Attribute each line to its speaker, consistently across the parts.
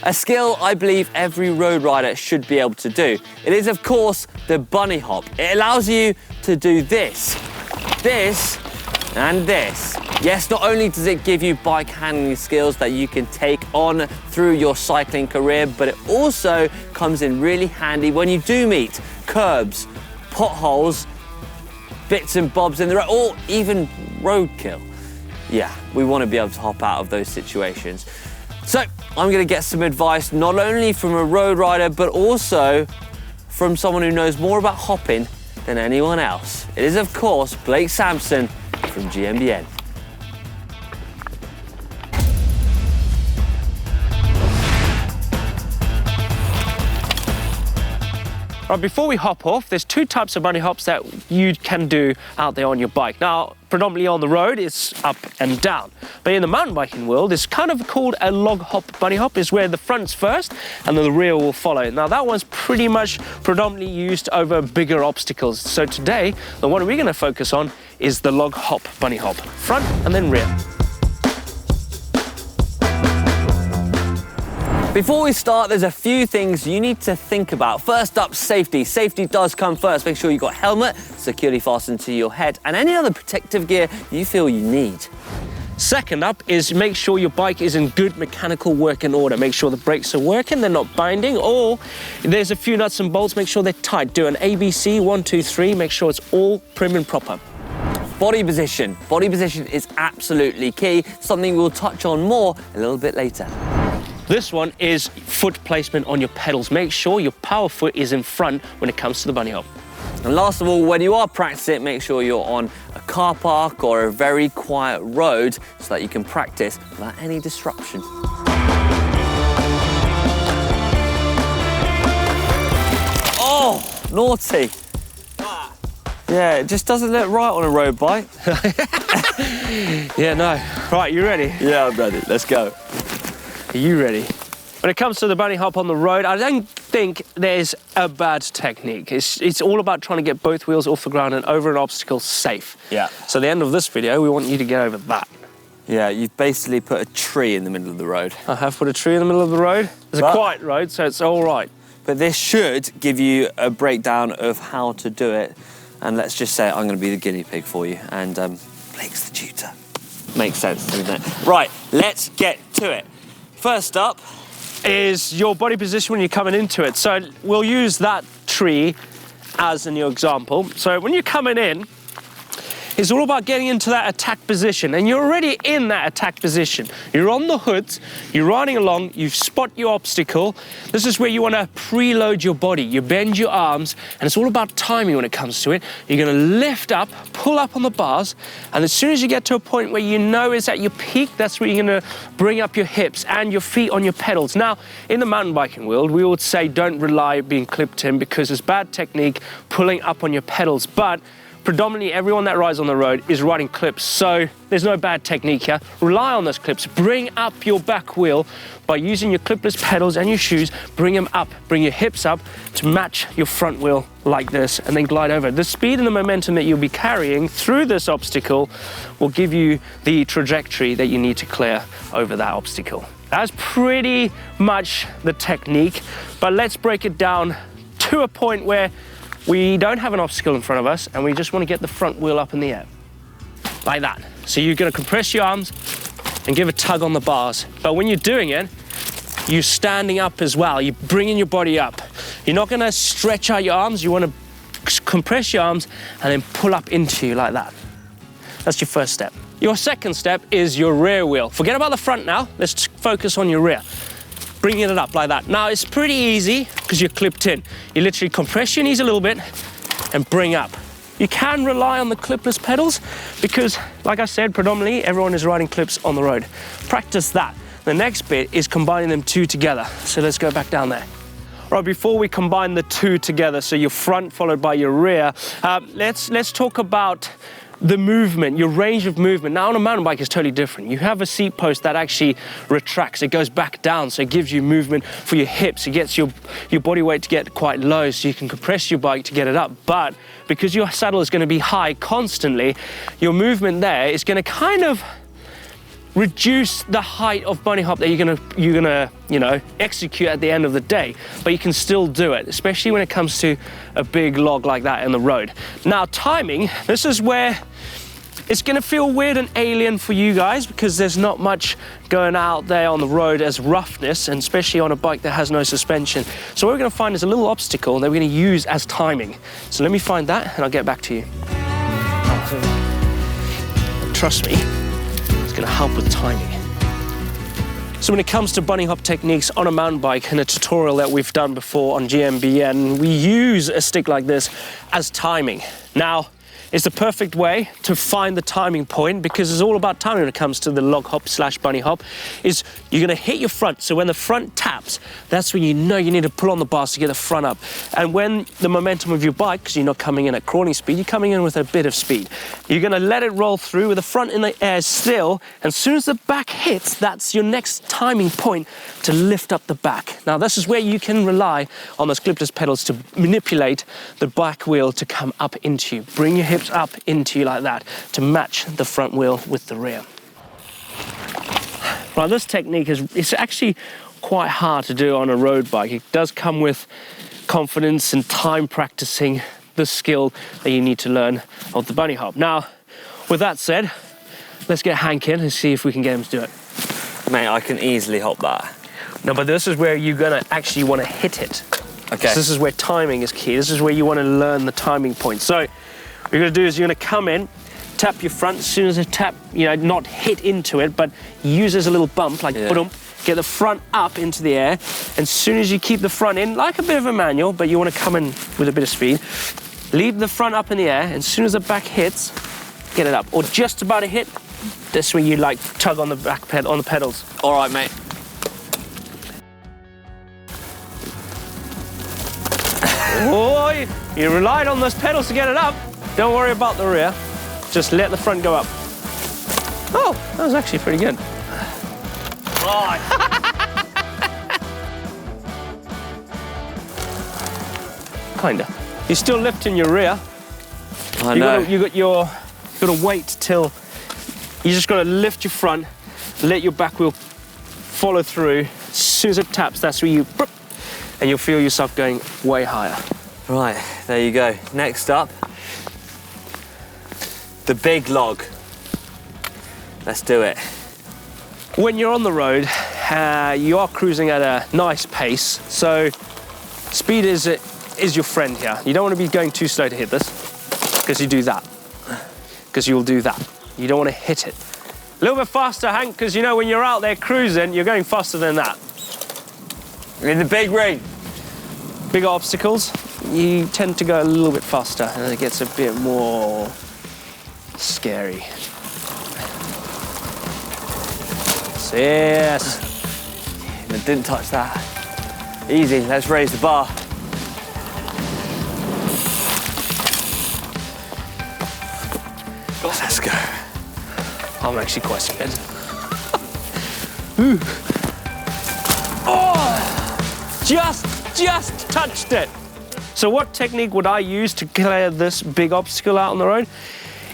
Speaker 1: A skill I believe every road rider should be able to do. It is, of course, the bunny hop. It allows you to do this, and this. Yes, not only does it give you bike handling skills that you can take on through your cycling career, but it also comes in really handy when you do meet curbs, potholes, bits and bobs in the road, or even roadkill. Yeah, we want to be able to hop out of those situations. So I'm going to get some advice not only from a road rider, but also from someone who knows more about hopping than anyone else. It is, of course, Blake Samson from GMBN.
Speaker 2: Right, before we hop off, there's two types of bunny hops that you can do out there on your bike. Now, predominantly on the road, it's up and down. But in the mountain biking world, it's kind of called a log hop bunny hop, is where the front's first and then the rear will follow. Now, that one's pretty much predominantly used over bigger obstacles. So today, the one we're going to focus on is the log hop bunny hop, front and then rear.
Speaker 1: Before we start, there's a few things you need to think about. First up, safety. Safety does come first. Make sure you've got a helmet securely fastened to your head and any other protective gear you feel you need.
Speaker 2: Second up is make sure your bike is in good mechanical working order. Make sure the brakes are working, they're not binding, or if there's a few nuts and bolts, make sure they're tight. Do an ABC, 1, 2, 3, make sure it's all prim and proper.
Speaker 1: Body position. Body position is absolutely key, something we'll touch on more a little bit later.
Speaker 2: This one is foot placement on your pedals. Make sure your power foot is in front when it comes to the bunny hop.
Speaker 1: And last of all, when you are practicing, make sure you're on a car park or a very quiet road so that you can practice without any disruption. Oh, naughty. Yeah, it just doesn't look right on a road bike.
Speaker 2: Yeah, no. Right, you ready?
Speaker 1: Yeah, I'm ready. Let's go.
Speaker 2: Are you ready? When it comes to the bunny hop on the road, I don't think there's a bad technique. It's all about trying to get both wheels off the ground and over an obstacle safe.
Speaker 1: Yeah.
Speaker 2: So at the end of this video, we want you to get over that.
Speaker 1: Yeah, you've basically put a tree in the middle of the road.
Speaker 2: I have put a tree in the middle of the road. It's a quiet road, so it's all right.
Speaker 1: But this should give you a breakdown of how to do it. And let's just say I'm going to be the guinea pig for you, and Blake's the tutor. Makes sense, doesn't it? Right, let's get to it. First up
Speaker 2: is your body position when you're coming into it. So we'll use that tree as a new example. So when you're coming in, it's all about getting into that attack position, and you're already in that attack position. You're on the hoods, you're riding along, you spot your obstacle. This is where you want to preload your body. You bend your arms, and it's all about timing when it comes to it. You're going to lift up, pull up on the bars, and as soon as you get to a point where you know it's at your peak, that's where you're going to bring up your hips and your feet on your pedals. Now, in the mountain biking world, we would say don't rely being clipped in because it's bad technique pulling up on your pedals, but predominantly everyone that rides on the road is riding clips, so there's no bad technique here. Rely on those clips. Bring up your back wheel by using your clipless pedals and your shoes. Bring them up, bring your hips up to match your front wheel like this, and then glide over. The speed and the momentum that you'll be carrying through this obstacle will give you the trajectory that you need to clear over that obstacle. That's pretty much the technique, but let's break it down to a point where we don't have an obstacle in front of us and we just want to get the front wheel up in the air. Like that. So you're going to compress your arms and give a tug on the bars. But when you're doing it, you're standing up as well. You're bringing your body up. You're not going to stretch out your arms. You want to compress your arms and then pull up into you like that. That's your first step. Your second step is your rear wheel. Forget about the front now. Let's focus on your rear. Bringing it up like that. Now, it's pretty easy because you're clipped in. You literally compress your knees a little bit and bring up. You can rely on the clipless pedals because, like I said, predominantly everyone is riding clips on the road. Practice that. The next bit is combining them two together. So let's go back down there. Right, before we combine the two together, so your front followed by your rear, let's talk about the movement, your range of movement. Now on a mountain bike is totally different. You have a seat post that actually retracts, it goes back down, so it gives you movement for your hips. It gets your body weight to get quite low so you can compress your bike to get it up. But because your saddle is going to be high constantly, your movement there is going to kind of reduce the height of bunny hop that you're gonna execute at the end of the day, but you can still do it, especially when it comes to a big log like that in the road. Now, timing, this is where it's gonna feel weird and alien for you guys because there's not much going out there on the road as roughness, and especially on a bike that has no suspension. So what we're gonna find is a little obstacle that we're gonna use as timing. So let me find that and I'll get back to you. Trust me, it's gonna help with timing. So when it comes to bunny hop techniques on a mountain bike, in a tutorial that we've done before on GMBN, we use a stick like this as timing. Now, it's the perfect way to find the timing point because it's all about timing when it comes to the log hop / bunny hop. Is you're gonna hit your front, so when the front taps, that's when you know you need to pull on the bars to get the front up. And when the momentum of your bike, because you're not coming in at crawling speed, you're coming in with a bit of speed. You're gonna let it roll through with the front in the air still, and as soon as the back hits, that's your next timing point to lift up the back. Now this is where you can rely on those clipless pedals to manipulate the back wheel to come up into you. Bring your hips up into you like that to match the front wheel with the rear. Right, this technique it's actually quite hard to do on a road bike. It does come with confidence and time practicing the skill that you need to learn of the bunny hop. Now, with that said, let's get Hank in and see if we can get him to do it.
Speaker 1: Mate, I can easily hop that.
Speaker 2: No, but this is where you're gonna actually want to hit it.
Speaker 1: Okay.
Speaker 2: So this is where timing is key. This is where you want to learn the timing point. So what you're gonna do is you're gonna come in, tap your front. As soon as it tap, not hit into it, but use as a little bump, like boom, get the front up into the air. And as soon as you keep the front in, like a bit of a manual, but you want to come in with a bit of speed, leave the front up in the air, and as soon as the back hits, get it up. Or just about to hit, this way you like tug on the back on the pedals.
Speaker 1: All right, mate.
Speaker 2: Oh, you relied on those pedals to get it up. Don't worry about the rear. Just let the front go up. Oh, that was actually pretty good.
Speaker 1: Right.
Speaker 2: Kinda. You're still lifting your rear.
Speaker 1: I know.
Speaker 2: You gotta wait till you just gotta lift your front, let your back wheel follow through. As soon as it taps, that's where you, and you'll feel yourself going way higher.
Speaker 1: Right, there you go. Next up, the big log. Let's do it.
Speaker 2: When you're on the road, you are cruising at a nice pace, so speed is your friend here. You don't want to be going too slow to hit this, because you do that. Because you'll do that. You don't want to hit it. A little bit faster, Hank, because when you're out there cruising, you're going faster than that.
Speaker 1: In the big ring.
Speaker 2: Bigger obstacles, you tend to go a little bit faster, and it gets a bit more scary. Yes.
Speaker 1: I didn't touch that. Easy, let's raise the bar. Let's go.
Speaker 2: I'm actually quite scared. Ooh. Oh, just touched it. So what technique would I use to clear this big obstacle out on the road?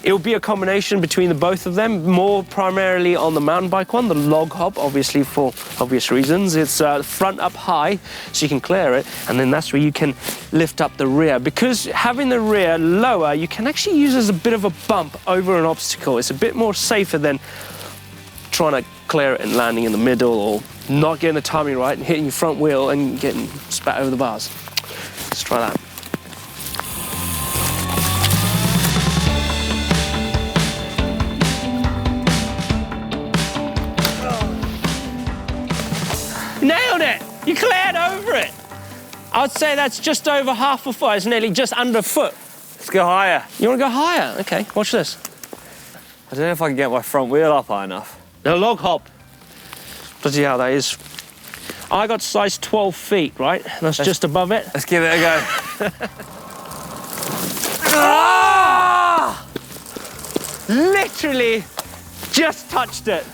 Speaker 2: It would be a combination between the both of them, more primarily on the mountain bike one, the log hop, obviously for obvious reasons. It's front up high, so you can clear it, and then that's where you can lift up the rear. Because having the rear lower, you can actually use as a bit of a bump over an obstacle. It's a bit more safer than trying to clear it and landing in the middle, or not getting the timing right and hitting your front wheel and getting spat over the bars. Let's try that. Nailed it! You cleared over it. I would say that's just over half a foot. It's nearly just under a foot.
Speaker 1: Let's go higher.
Speaker 2: You want to go higher? Okay, watch this.
Speaker 1: I don't know if I can get my front wheel up high enough.
Speaker 2: The log hop. Bloody hell, that is. I got size 12 feet, right? That's just above it.
Speaker 1: Let's give it a go.
Speaker 2: Ah! Literally just touched it.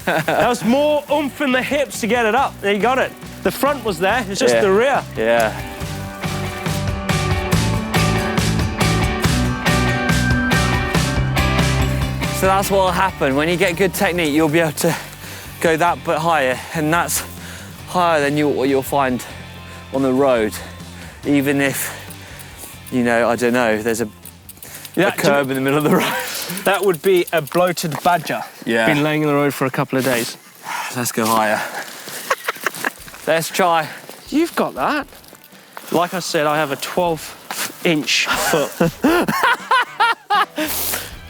Speaker 2: That was more oomph in the hips to get it up. There, you got it. The front was there, it's just the rear.
Speaker 1: Yeah. So that's what will happen. When you get good technique, you'll be able to go that bit higher, and that's higher than what you'll find on the road. Even if, you know, I don't know, there's a curb in the middle of the road.
Speaker 2: That would be a bloated badger.
Speaker 1: Yeah.
Speaker 2: Been laying in the road for a couple of days.
Speaker 1: Let's go higher. Let's try.
Speaker 2: You've got that. Like I said, I have a 12-inch foot.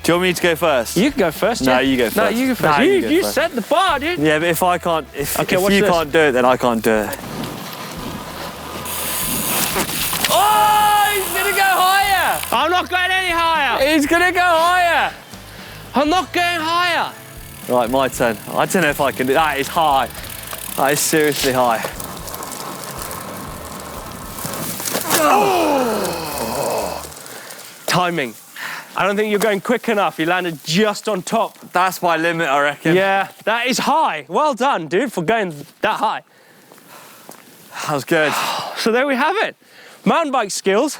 Speaker 1: Do you want me to go first?
Speaker 2: You can go first.
Speaker 1: No,
Speaker 2: yeah.
Speaker 1: you go first.
Speaker 2: No, you go first.
Speaker 1: No,
Speaker 2: you
Speaker 1: first.
Speaker 2: set the bar, dude.
Speaker 1: Yeah, but if I can't, if you
Speaker 2: this.
Speaker 1: can't do it, then I can't do it. Oh, he's gonna go higher!
Speaker 2: I'm not going any higher.
Speaker 1: He's gonna go higher!
Speaker 2: I'm not going higher.
Speaker 1: Right, my turn. I don't know if I can do that. Is high. That is seriously high.
Speaker 2: Oh. Timing. I don't think you're going quick enough. You landed just on top.
Speaker 1: That's my limit, I reckon.
Speaker 2: Yeah, that is high. Well done, dude, for going that high.
Speaker 1: That was good.
Speaker 2: So there we have it. Mountain bike skills.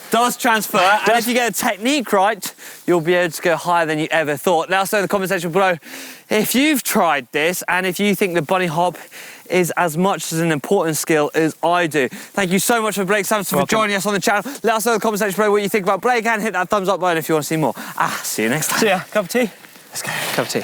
Speaker 1: Does transfer, and if you get a technique right, you'll be able to go higher than you ever thought. Let us know in the comment section below if you've tried this and if you think the bunny hop is as much as an important skill as I do. Thank you so much for Blake Samson for joining us on the channel. Let us know in the comment section below what you think about Blake, and hit that thumbs up button if you want to see more. See you next time.
Speaker 2: See ya. Cup of tea?
Speaker 1: Let's go.
Speaker 2: Cup of tea.